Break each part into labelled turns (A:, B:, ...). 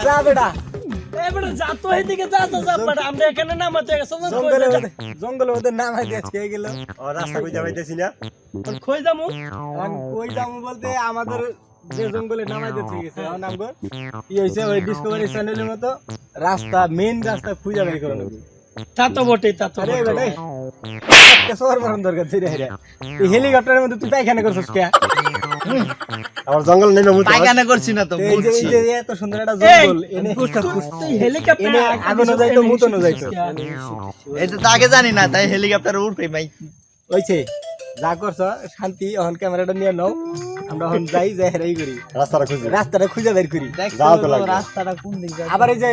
A: যা বেটা
B: এবারে যা তো এদিকে যা বেটা আমরা এখানে নামাতে গেছে
A: জঙ্গলের মধ্যে নামাই দিয়ে আজকে গেল
C: ও রাস্তা কই যাইতেছি না
B: কই যামু
A: কই যাবো বলতে আমাদের যে জঙ্গলে নামাই দিয়ে গেছে আমার নাম কি হয়েছে ওই ডিসকভারি চ্যানেলের মতো রাস্তা মেইন রাস্তা খুঁজে বের করে নেবো
B: তা তো বটে তা তো
A: আরে বেটা সর মারন দরকার ছিল এই হেলিকপ্টারের মধ্যে তুই পায়খানা করছিস কে
C: আমার জঙ্গল নেই মুতে
D: পায়খানা করছি না তো
A: এই
D: বলছি
A: যে এত সুন্দর একটা জঙ্গল এনে
B: তুই হেলিকপ্টারে
A: এনে আগুনও যাইতো মুতনো যাইতো
D: এটা তো আগে জানি না তাই হেলিকপ্টার উঠবে ভাই
A: ওইছে যা করছ শান্তি এখন ক্যামেরাটা নিয়ে নাও আমরা এখন যাই যাই হেরাই করি রাস্তাটা খুঁজে বের করি
C: যাও তো লাগবে।
D: রাস্তাটা কোন দিক যাবে
A: আবার এই যে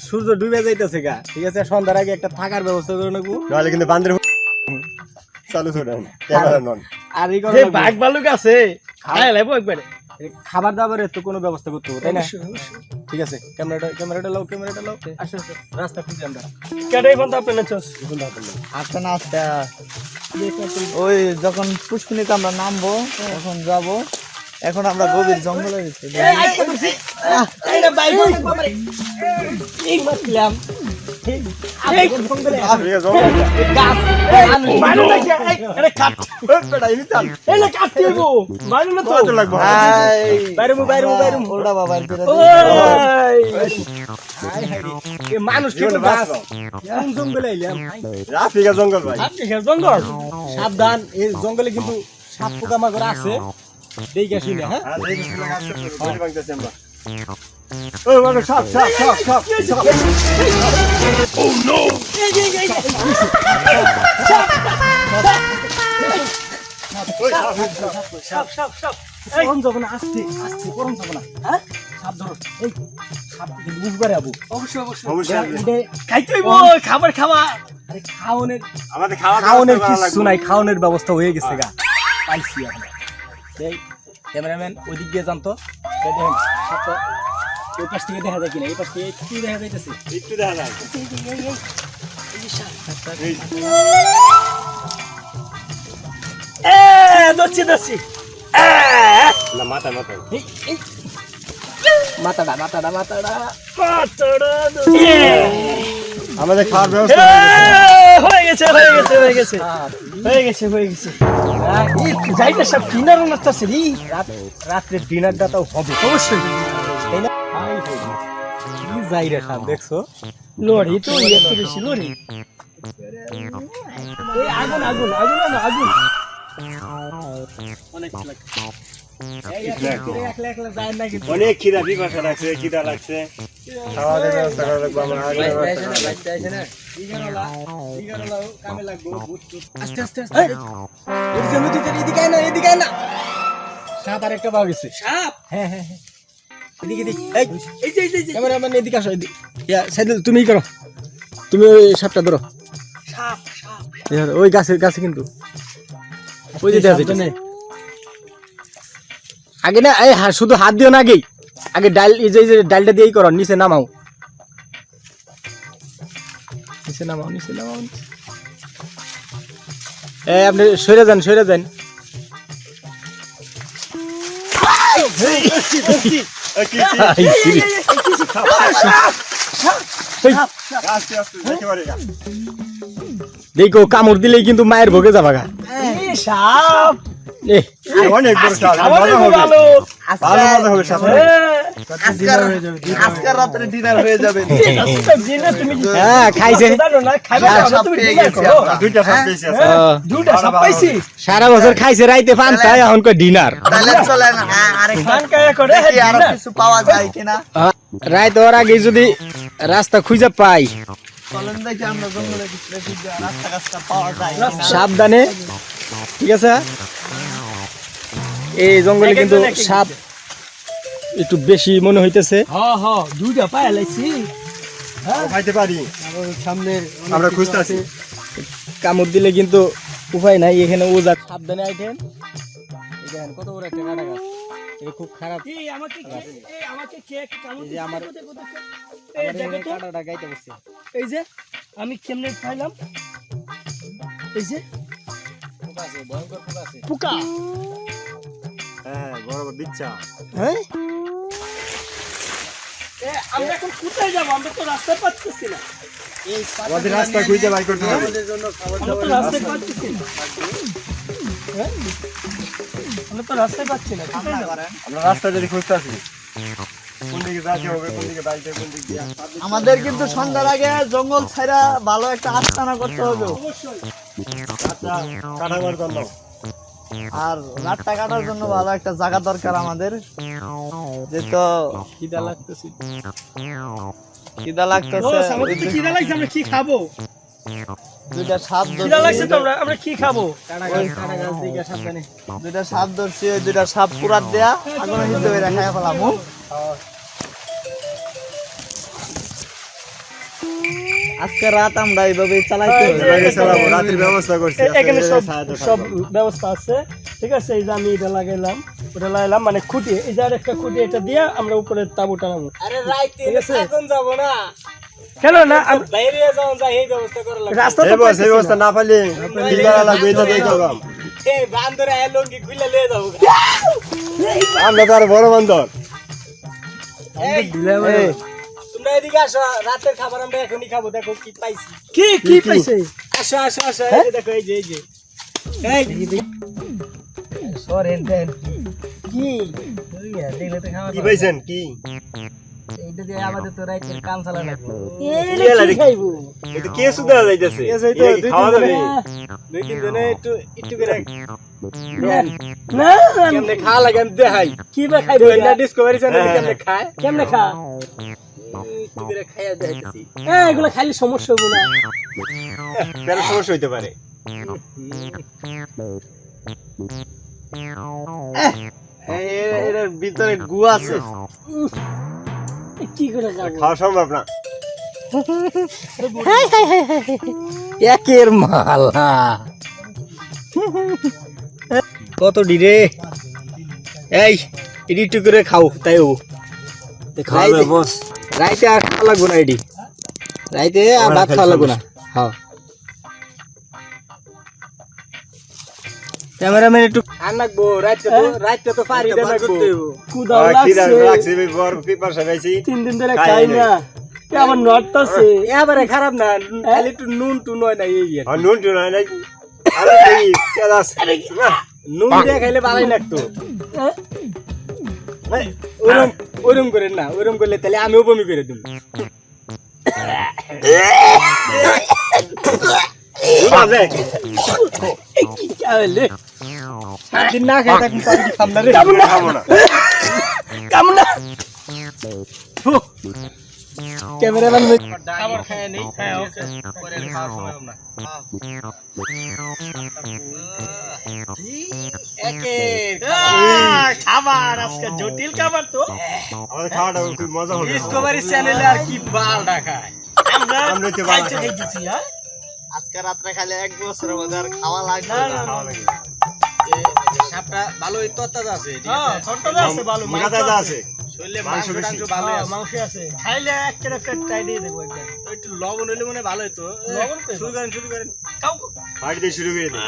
A: সূর্য ডুবে যাইতেছে গা ঠিক আছে সন্ধ্যার আগে একটা থাকার ব্যবস্থা করে নেবো
C: নাহলে কিন্তু বান্দর চালু করে ক্যামেরা নন
A: আর এই
B: যে বাঘ ভালুক আছে খাই লাইবো একবারে
A: খাবার দাবারের তো কোনো ব্যবস্থা করতে হবে তাই না ঠিক আছে ক্যামেরাটা লাও আসো রাস্তা খুঁজে আমরা
B: কেডাই ফোন আপনি নাচস
D: আস্তে না আস্তে ওই যখন পুষ্কিনিতে আমরা নামবো তখন যাব এখন আমরা গভীর জঙ্গলে গেছি
B: এইটা বাইক বাবারে এই মারলাম এই জঙ্গলে গাছ মারু না আরে কাট
C: বেটা ইনি চাল
B: এই না কাট দিবো মারু না
C: কত
B: তো
C: লাগবে
A: বাইরে
D: ওলটা বাবা করে
B: ওই
A: হাই হাই এ মানুষ কি গাছ কোন জঙ্গলে আইলাম
C: রাফিকা জঙ্গল ভাই
B: আপনি হে জঙ্গল
A: সাবধান এই জঙ্গলে কিন্তু সাপ পোকামাকড় আছে দেখে শুনে হ্যাঁ
C: আর এই যে লাগা আছে বড় বাংলাদেশ আমরা ওই মানে সাপ
B: সাপ সাপ সাপ
A: এই কোন যাব না আস্তে কোন যাব না হ্যাঁ সাপ ধরো এই সাপ কিন্তু মুখ করে আবু
C: অবশ্যই
B: খাইতে হইব খাবার খাওয়া
A: আরে খাওনের
C: আমাদের খাওয়া
A: খাওনের কিছু নাই খাওনের ব্যবস্থা হয়ে গেছে গা পাইছি আমরা এই ক্যামেরাম্যান ওইদিক দিয়ে জানতো দেখেন সাপটা ওই পাশ থেকে দেখা যায় কিনা এই পাশ থেকে কি দেখা যাইতেছে
C: একটু দেখা যায়
B: এ দচ্ছি
C: না মাথা
A: মাথাটা
B: পাতড়া
C: আমাদের খাওয়ার ব্যবস্থা
B: হয়ে গেছে যাইতে সব কিনার নাচতেছে রে
A: রাত্রে ডিনারটা তো হবে অবশ্যই তাই না কি যাই রে সাপ দেখছো
B: লড়ি তো এত বেশি লড়ি এই আগুন অনেক
A: একলা যায় না কিন্তু
C: অনেক খিদা বিপাশা লাগছে খিদা লাগছে খাওয়া দাওয়ার ব্যবস্থা করা লাগবে আমরা আগে
A: কামে লাগবো আস্তে এদিকে আয় না সাপ আর একটা পাওয়া গেছে
B: সাপ
A: হ্যাঁ এদিকে
B: এই যে
A: ক্যামেরাম্যান এদিকে আসো এদিকে সাইদুল তুমি করো তুমি ওই সাপটা ধরো
B: সাপ
A: ওই গাছে কিন্তু ওই যে দেখা যাচ্ছে আগে না এই শুধু হাত দিও না আগে ডাল এই যে ডালটা দিয়েই করো নিচে নামাও আপনি সরে যান দেখো কামড় দিলেই কিন্তু মায়ের ভোগে যাবা গা
B: সাপ
C: অনেক বড় সাপ ভালো হবে সাপ
D: আজকের রাত্রে ডিনার হয়ে যাবে
A: হ্যাঁ খাইছে
C: দুইটা সাপ পেয়েছি
B: দুটা সাপ পাইছি
A: সারা বছর খাইছে রাইতে পান্তা এখন কই ডিনার
D: তাহলে চলেন আরেকটা
B: খান কায়া করে
D: দেখি আরো কিছু পাওয়া যায় কিনা
A: রাইত হওয়ার আগে যদি রাস্তা খুঁজে পাই
D: চলেন দেখি আমরা জঙ্গলে ভিতরে রাস্তা পাওয়া যায়
A: সাবধানে ঠিক আছে এই জঙ্গলে কিন্তু সাপ একটু বেশি মনে হইতেছে
B: দুটা পায় লাইছি
C: খাইতে পারি আমরা খুঁজতে আছি
A: কামড় দিলে কিন্তু উপায় নাই এখানে ও যা সাবধানে আইটেন দেখেন কত বড় একটা কাটা গাছ এটা খুব খারাপ
B: আমাকে কে কামড়
A: যে আমার
B: এই দেখো তো
A: কাটাটা গাইতে বসছে
B: এই যে আমি কেমনে পাইলাম এই যে
A: পোকা আছে ভয়ঙ্কর পোকা আছে
B: পোকা
C: হ্যাঁ বড় বিচ্ছা
A: হ্যাঁ
B: আমরা এখন কোথায় যাবো? আমরা তো রাস্তা পাচ্ছি না।
C: আমাদের রাস্তা খুঁজে বাই করতে হবে।
B: আমরা তো রাস্তায় পাচ্ছি না। হ্যাঁ? আমরা তো রাস্তায় পাচ্ছি না। কোথায় যাবো?
C: আমরা রাস্তা যদি খুঁজতে আসি কোন দিকে যাইতে হবে, কোন দিকে যাইতে, কোন দিকে গিয়া
D: আমাদের কিন্তু সন্ধ্যার আগে জঙ্গল ছাইরা ভালো একটা আস্তানা করতে হবে
C: আচ্ছা কাটাবার জন্য।
D: আর রাতটা কাটার জন্য ভালো একটা জায়গা দরকার আমাদের, যেহেতু
A: খিদা লাগতেছে।
D: খিদা
B: ও,
D: লাগতেছে।
B: আমাদের তো খিদা লাগছে, আমরা কি খাবো?
D: দুইটা সাপ
B: খিদা লাগছে
D: ধরছি,
B: তো আমরা কি খাবো?
A: কাটা গাছ দিকে সাবধানে।
D: দুইটা সাপ ধরছি, ওই দুইটা সাপ পুরাত দেয়া আগুনে হিদ্ধ করে খাইয়া ফেলামু। আজকে রাত আমরা এইভাবে চালাইতে হবে।
C: এবারে চালাবো, রাতের ব্যবস্থা করছি।
B: এখানে
C: আজকে
B: সব
C: ছায়াতে
B: সব
C: থাকবো।
B: ব্যবস্থা আছে, ঠিক আছে। এই যে আমি এটা লাগাইলাম, ওটা লাগাইলাম, মানে খুঁটি, এই যে আর একটা খুঁটি, এটা দিয়ে আমরা উপরে তাবু টানাবো।
A: আরে রাইতে
B: ঠিক আছে।
A: এখন যাব না,
B: কেন না?
A: বাইরে যাও, যা এই ব্যবস্থা করা লাগবে।
B: রাস্তা তো
C: এই বস, এই
B: পাইতেছি
C: ব্যবস্থা
B: না।
C: না পাইলে কি করা লাগবে এটা দেখো কাম।
A: এই বান্দরে আয় লঙ্গি খুলে লয়ে যাবো।
C: আমরা তো আর বড় বান্দর।
A: এই
D: এই,
A: তোমরা এদিকে আসো, রাতের খাবার আমরা এখনই খাবো। দেখো কি পাইছি।
B: কি কি পাইছে?
A: আসো আসো আসো, এই যে দেখো, এই যে এই সরেন দেন
B: কি
A: দেখলে তো খাওয়া
C: কি পাইছেন কি?
A: এইটা দিয়ে আমাদের তো রাইতের কাম চালা লাগবে।
B: এইটা কি খাইবো?
C: এটা কে সুদা যাইতেছে?
A: এই তো,
C: এটা কি খাওয়া যাবে?
A: দুই তিন জনে একটু একটু করে
B: না না,
A: কেমনে খাওয়া লাগে আমি দেখাই।
B: কি বা খাইবো?
A: না ডিসকভারি চ্যানেলে কেমনে খায়,
B: কেমনে খা?
A: একটু করে খাইয়া দেখাইতেছি।
B: এগুলো খাইলে সমস্যা হবো না?
C: কেন সমস্যা হইতে পারে?
D: এর ভিতরে গু আছে।
B: কি করে খাবো?
C: খাওয়া সম্ভব না।
A: একের মালা কত ডিরে। এই এডি একটু করে খাও, তাই ও
C: খাওয়া বস।
A: রাইতে আর খাওয়া লাগবো না, এডি রাইতে আর ভাত খাওয়া লাগবো না। হ্যাঁ, ক্যামেরাম্যান একটু খান লাগবো। রাইতে তো পারি দেন লাগবো।
B: কুদাও
C: খিদা
B: লাগছে,
C: লাগছে, বড় পিপাসা পাইছি।
B: 3 দিন ধরে
C: খাই
B: খাই
C: নাই।
B: না। এ আমার নড়তাছে।
A: এবারে খারাপ না, খালি একটু নুন টুন হয় না, এই আর
C: আর নুন টুন হয় নাই। আরে এই কেলাস।
A: নুন দিয়ে খাইলে ভালোই লাগতো।
B: এ,
A: ওরম করেন না, ওরম করলে তাহলে আমিও বমি করে দেবো।
B: কি খাইলে?
A: সারাদিন না খাই থাকুন, পারি খাম না রে।
B: কেমন না?
C: খাবো না।
B: কেমন না?
A: ক্যামেরাম্যান
B: খাবার খায় নেই। হ্যাঁ, ওকে। খাবার আজকে জটিল খাবার তো।
C: আমাদের খাওয়াটা খুব মজা হবে।
A: ডিসকভারি চ্যানেলে আর কি বাল দেখায়।
B: আমরা
C: আমরা তো বাবা।
B: খাইতে খাইতেছি, হ্যাঁ?
D: আজকে রাত্রে খাইলে 1 বছরের মধ্যে আর খাওয়া লাগবে
B: না,
D: না।
B: না,
C: খাওয়া লাগে।
A: সাপটা ভালোই তত্তাজা আছে,
B: হ্যাঁ, ছোটটা আছে ভালো,
C: মুখা
B: মাংস
C: তাজা
B: আছে।
C: আছে।
A: শরীরে
C: মাংস
A: মাংস
C: বেশি।
A: টাংস ভালো
B: হ্যাঁ,
A: আছে।
B: মাংস আছে। খাইলে একটা ট্রাই দিয়ে দেবো একবার।
A: একটু লবণ হইলে মনে হয় ভালো হতো।
B: লবণ কই?
A: শুরু করেন শুরু করেন।
B: খাও।
C: বাড়ি দিয়ে শুরু করে দিই।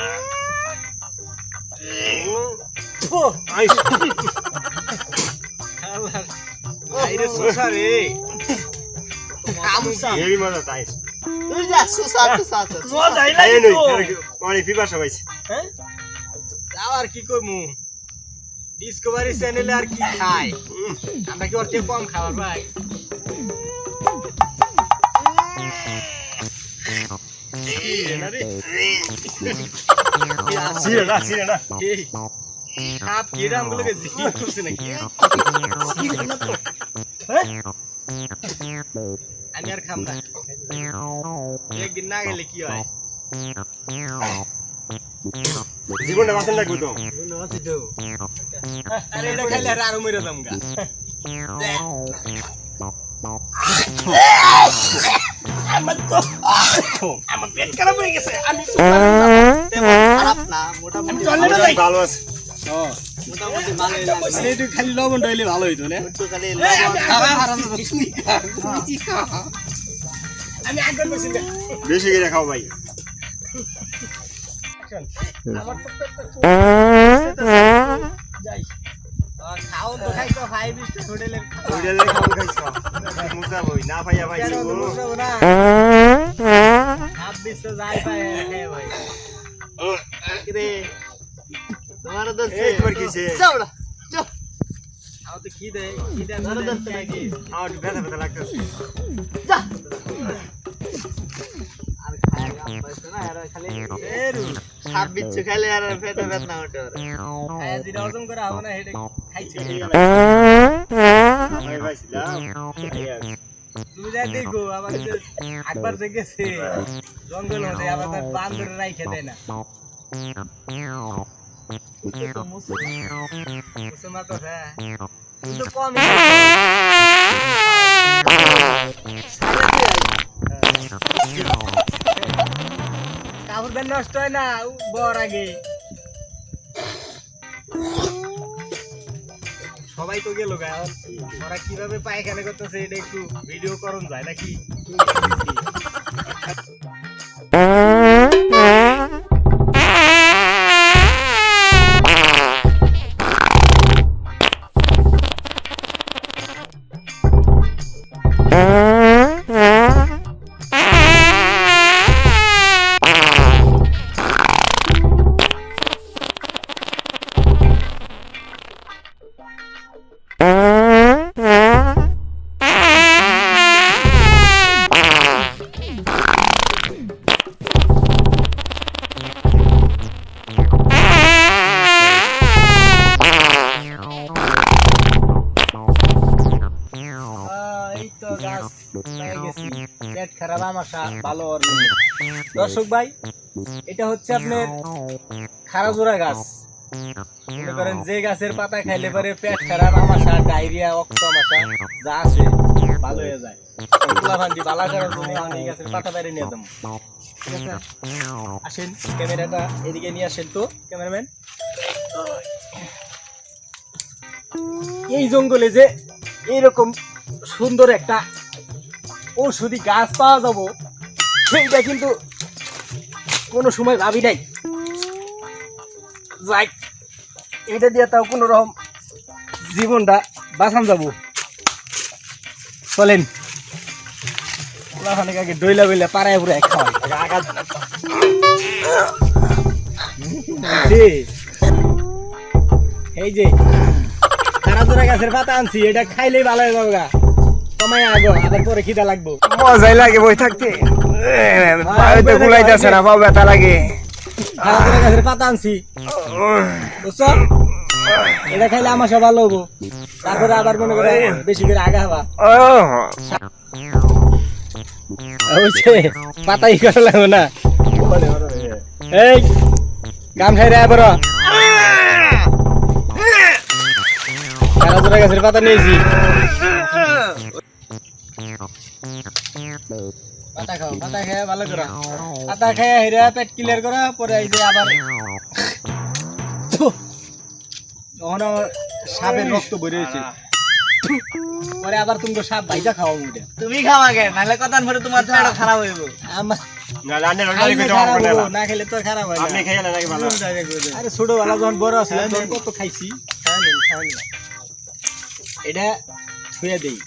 B: ফু,
C: আইস।
A: আইরে সোসা রে।
B: গামছা।
C: হেভি মজা তাইস।
D: তুই যা সুসা সুসা সুসা।
B: মজাই
C: খাই
B: লাগে
C: নই।
B: তো।
C: অনেক পিপাসা পাইছে।
B: হ্যাঁ?
A: তাও আর কি করমু, ডিসকভারি চ্যানেলে আর কি খাই, আমরা কি ওর চেয়ে কম খাবার ভাই।
C: ছিঁড়ে না, ছিঁড়ে না।
A: এই সাপ কিরাম গুলোকে জিজ্ঞেস করছে নাকি?
B: হ্যাঁ?
A: আমি আর খাম না, একদিন না গেলে কি হয়।
C: জীবনটা বাঁচান লাগবে তো।
A: আরে এটা খাইলে আর আরো মেরে দাম গা।
B: আমার পেট খারাপ হয়ে গেছে। আমি
D: খারাপ না, মোটামুটি
B: টয়লেটে যাই।
C: ভালো আছে।
D: মোটামুটি ভালোই লাগছে।
A: একটু খালি লবণ হইলে ভালো হইতো না।
D: একটু খালি লবণ।
B: আমি একবার বসে যাই।
C: বেশি করে খাও ভাই।
B: আমার তো পেটটা খুব যাই।
A: খাও তো খাই তো 5 স্টার হোটেলের
C: ওইটা লেগে খাও খাইছো। যাবো না ভাইয়া ভাই
A: কেন তো বুঝাবো না সাপ দিচ্ছে যাই পায় হ্যাঁ ভাই
D: রে তোমার ধরছে
C: এই তোর কিসে
D: যাওড়া চল
A: আও তো খিদে খিদে
D: ধরে ধরছে নাকি
C: আমার একটু ব্যথা ব্যথা লাগতেছে
D: যা আর খায় গাম পাইছে না এরা খালি এরু সাপ বিচ্ছু খাইলে আর পেটে ব্যথা ওঠে ওরে
A: হ্যাঁ যেটা হজম করা হবে না হেডে খাইছে
C: ভাই ভাইছিলাম
A: তুমি যাই দেখো আবার একবার দেখেছে জঙ্গল হতে আবার তার বান ধরে রাইখে দেয় না মুসলমান তো হ্যাঁ কিন্তু কম কাপড় প্যান্ট নষ্ট হয় না বর আগে সবাই তো গেল গা ওরা কিভাবে পায়খানা করতেছে এটা একটু ভিডিও করুন যায় নাকি এই তো গাছ পেয়ে গেছি পেট খারাপ আমার ভালো আর নেই। দর্শক ভাই এটা হচ্ছে আপনার খারাজোড়া গাছ মনে করেন যে গাছের পাতা খাইলে পরে পেট খারাপ আমাশা ডায়রিয়া রক্ত আমাশা যা আছে ভালো হয়ে যায় পোলাপান্তি বালা করার জন্য আমি এই গাছের পাতা বাইরে নিয়ে যাবো ঠিক আছে আসেন ক্যামেরাটা এদিকে নিয়ে আসেন তো ক্যামেরাম্যান এই জঙ্গলে যে এইরকম সুন্দর একটা ঔষধি গাছ পাওয়া যাবো সেইটা কিন্তু কোনো সময় ভাবি নাই যাই এটা দিয়ে তাও কোনো রকম জীবনটা বাঁচান যাবো চলেন আগে ডইলা বইলা পাড়ায় পুরো খাওয়াই এই যে খারাজোড়া গাছের পাতা আনছি এটা খাইলেই ভালো হয়ে যাবে গা তোমায় আগো আবার পরে খিদা লাগবো
C: মজাই লাগে বই থাকতে পায়েতে গুলাইতেছে না পাও ব্যথা লাগে
A: খারাজোড়া গাছের পাতা আনছি বুঝছো এটা খাইলে আমার সব ভালো হবো তারপরে আবার মনে করে বেশি করে আগা হবা পাতা ই করা লাগবে না এই গাম খাই রে বড় খারাজোড়া গাছের পাতা নিয়েছি পাতা খাও পাতা খেয়ে ভালো করা পাতা খেয়ে হেরে পেট ক্লিয়ার করা পরে এই যে আবার তখন আমার সাপের রক্ত বেরিয়েছে পরে আবার তুমি সাপ ভাইজা খাওয়া মুটে
D: তুমি খাও আগে নালে কথা ধরে তোমার পেট খারাপ হইব
A: আমার
C: না রান্না
A: না খেলে তো খারাপ হয়
C: আপনি খাইয়া না নাকি ভালো
A: আরে ছোটবেলা যখন বড় আছিল তখন কত খাইছি এটা ছুঁয়ে দেই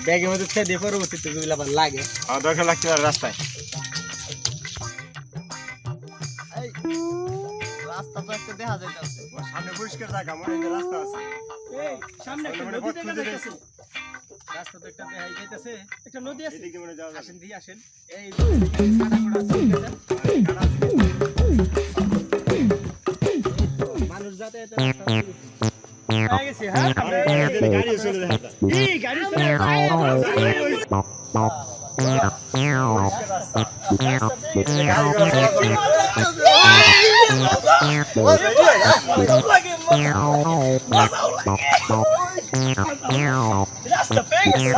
A: ব্যাগের মধ্যে ছুঁয়ে দিয়ে পরবর্তীতে যদি আবার লাগে
C: দরকার লাগছে রাস্তায়
D: রাস্তা তো একটা দেখা যাইতাছে
C: সামনে পরিষ্কার জায়গা মনে হয় রাস্তা আছে
B: সামনে একটা নদী দেখা যাইতাছে
A: রাস্তা তো একটা দেখাই যাইতেছে
B: একটা নদী আছে
C: এদিকে মনে যাওয়া যাবে
A: আসেন দিয়ে আসেন এই সাদা কোড়া আছে মানুষ যাতায়াত
B: হয়ে গেছে হ্যাঁ আমরা
C: গাড়ি চলে যায়
B: এই গাড়ি চলে রাস্তা পেয়ে গেছে